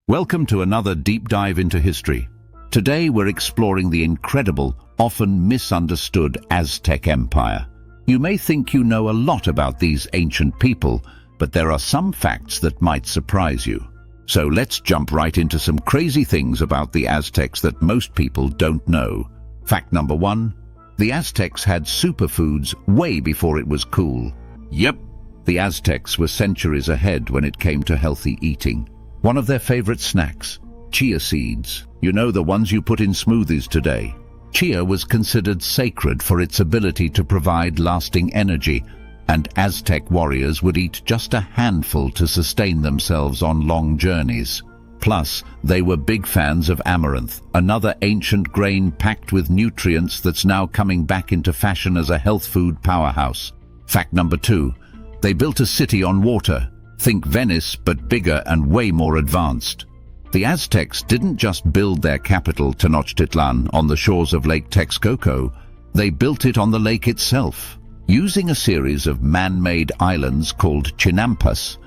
Welcome to another deep dive into history. Today we're exploring the incredible, often misunderstood Aztec Empire. You may think you know a lot about these ancient people, but there are some facts that might surprise you. So let's jump right into some crazy things about the Aztecs that most people don't know. Fact number 1. The Aztecs had superfoods way before it was cool. Yep, the Aztecs were centuries ahead when it came to healthy eating. One of their favorite snacks, chia seeds. You know, the ones you put in smoothies today. Chia was considered sacred for its ability to provide lasting energy, and Aztec warriors would eat just a handful to sustain themselves on long journeys. Plus, they were big fans of amaranth, another ancient grain packed with nutrients that's now coming back into fashion as a health food powerhouse. Fact number 2. They built a city on water. Think Venice, but bigger and way more advanced. The Aztecs didn't just build their capital, Tenochtitlan, on the shores of Lake Texcoco. They built it on the lake itself. Using a series of man-made islands called chinampas,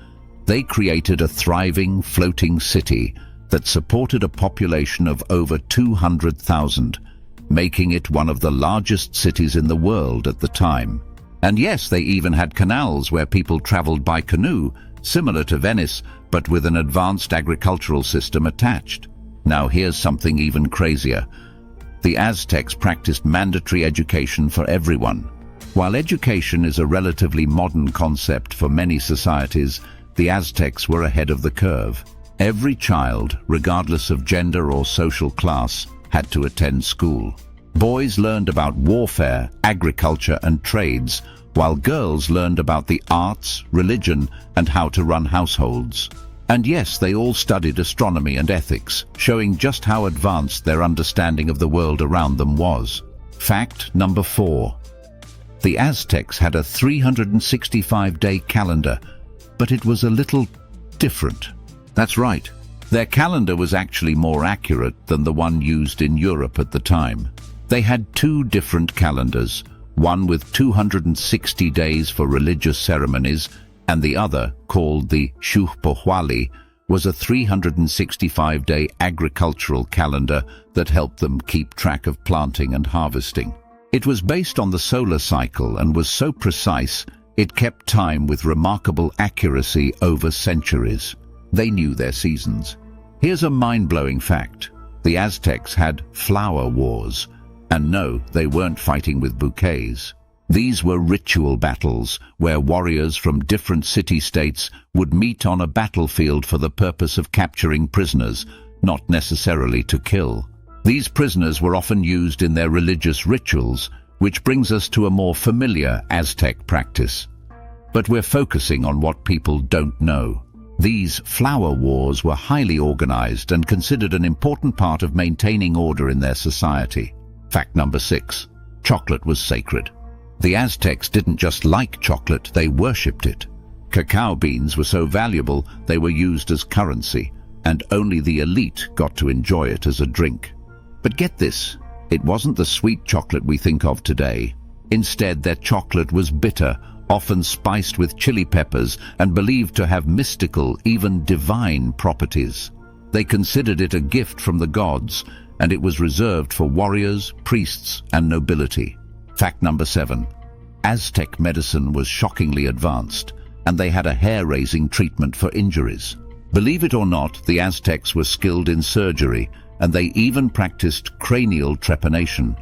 they created a thriving, floating city that supported a population of over 200,000, making it one of the largest cities in the world at the time. And yes, they even had canals where people traveled by canoe, similar to Venice, but with an advanced agricultural system attached. Now here's something even crazier. The Aztecs practiced mandatory education for everyone. While education is a relatively modern concept for many societies, the Aztecs were ahead of the curve. Every child, regardless of gender or social class, had to attend school. Boys learned about warfare, agriculture, and trades, while girls learned about the arts, religion, and how to run households. And yes, they all studied astronomy and ethics, showing just how advanced their understanding of the world around them was. Fact number 4. The Aztecs had a 365-day calendar, but it was a little different. That's right. Their calendar was actually more accurate than the one used in Europe at the time. They had 2 different calendars, one with 260 days for religious ceremonies, and the other, called the Xupohualli, was a 365-day agricultural calendar that helped them keep track of planting and harvesting. It was based on the solar cycle and was so precise, it kept time with remarkable accuracy over centuries. They knew their seasons. Here's a mind-blowing fact. The Aztecs had flower wars. And no, they weren't fighting with bouquets. These were ritual battles where warriors from different city-states would meet on a battlefield for the purpose of capturing prisoners, not necessarily to kill. These prisoners were often used in their religious rituals, which brings us to a more familiar Aztec practice. But we're focusing on what people don't know. These flower wars were highly organized and considered an important part of maintaining order in their society. Fact number 6. Chocolate was sacred. The Aztecs didn't just like chocolate, they worshipped it. Cacao beans were so valuable they were used as currency, and only the elite got to enjoy it as a drink. But get this, it wasn't the sweet chocolate we think of today. Instead, their chocolate was bitter, often spiced with chili peppers, and believed to have mystical, even divine properties. They considered it a gift from the gods, and it was reserved for warriors, priests, and nobility. Fact number 7. Aztec medicine was shockingly advanced, and they had a hair-raising treatment for injuries. Believe it or not, the Aztecs were skilled in surgery, and they even practiced cranial trepanation.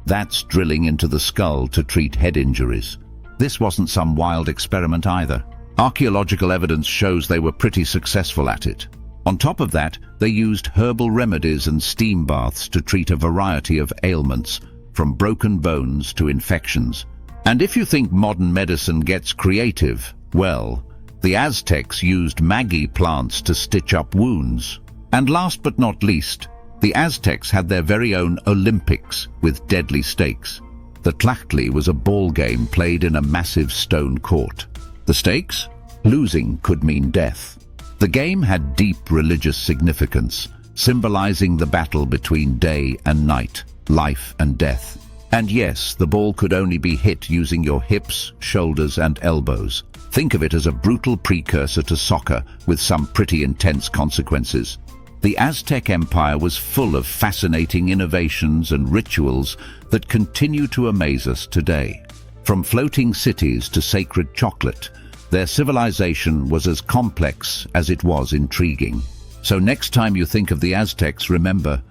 That's drilling into the skull to treat head injuries. This wasn't some wild experiment either. Archaeological evidence shows they were pretty successful at it. On top of that, they used herbal remedies and steam baths to treat a variety of ailments, from broken bones to infections. And if you think modern medicine gets creative, well, the Aztecs used magi plants to stitch up wounds. And last but not least, the Aztecs had their very own Olympics with deadly stakes. The Tlachtli was a ball game played in a massive stone court. The stakes? Losing could mean death. The game had deep religious significance, symbolizing the battle between day and night, life and death. And yes, the ball could only be hit using your hips, shoulders, and elbows. Think of it as a brutal precursor to soccer with some pretty intense consequences. The Aztec Empire was full of fascinating innovations and rituals that continue to amaze us today. From floating cities to sacred chocolate, their civilization was as complex as it was intriguing. So next time you think of the Aztecs, remember,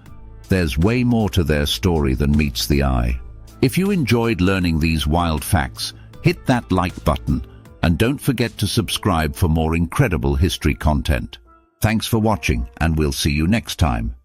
there's way more to their story than meets the eye. If you enjoyed learning these wild facts, hit that like button and don't forget to subscribe for more incredible history content. Thanks for watching, and we'll see you next time.